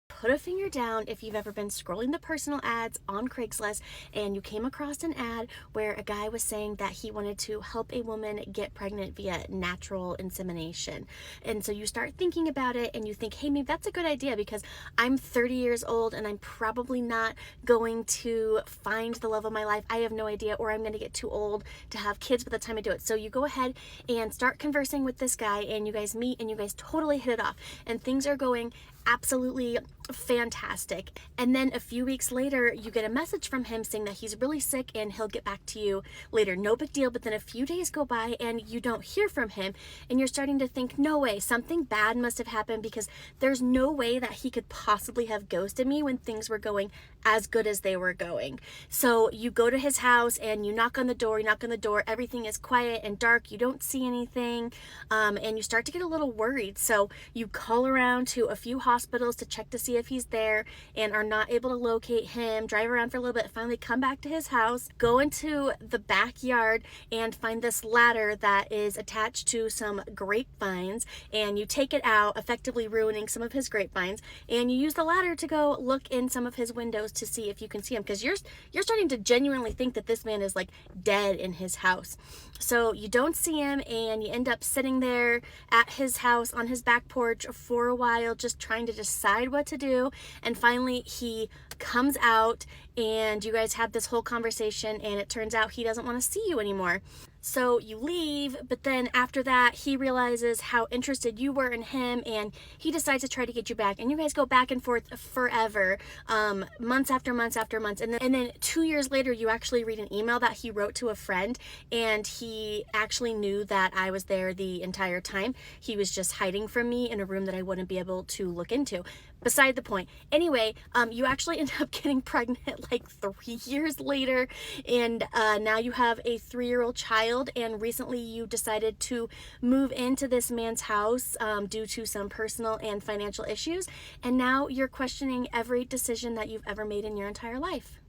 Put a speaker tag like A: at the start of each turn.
A: Put a finger down if you've ever been scrolling the personal ads on Craigslist and you came across an ad where a guy was saying that he wanted to help a woman get pregnant via natural insemination. And so you start thinking about it and you think, hey, maybe that's a good idea because I'm 30 years old and I'm probably not going to find the love of my life. I have no idea, or I'm going to get too old to have kids by the time I do it. So you go ahead and start conversing with this guy and you guys meet and you guys totally hit it off and things are going absolutely fantastic. And then a few weeks later, you get a message from him saying that he's really sick and he'll get back to you later. No big deal. But then a few days go by and you don't hear from him. And you're starting to think, no way, something bad must have happened because there's no way that he could possibly have ghosted me when things were going as good as they were going. So you go to his house and you knock on the door, everything is quiet and dark, you don't see anything, and you start to get a little worried. So you call around to a few hospitals to check to see if he's there and are not able to locate him, drive around for a little bit, finally come back to his house, go into the backyard and find this ladder that is attached to some grapevines, and you take it out, effectively ruining some of his grapevines, and you use the ladder to go look in some of his windows to see if you can see him, because you're starting to genuinely think that this man is like dead in his house. So you don't see him and you end up sitting there at his house on his back porch for a while just trying to decide what to do, and finally he comes out and you guys have this whole conversation and it turns out he doesn't want to see you anymore. So you leave, but then after that, he realizes how interested you were in him and he decides to try to get you back. And you guys go back and forth forever, months after months after months. And then 2 years later, you actually read an email that he wrote to a friend, and he actually knew that I was there the entire time. He was just hiding from me in a room that I wouldn't be able to look into. Beside the point. Anyway, you actually end up getting pregnant like 3 years later, and now you have a 3-year-old child, and recently you decided to move into this man's house due to some personal and financial issues, and now you're questioning every decision that you've ever made in your entire life.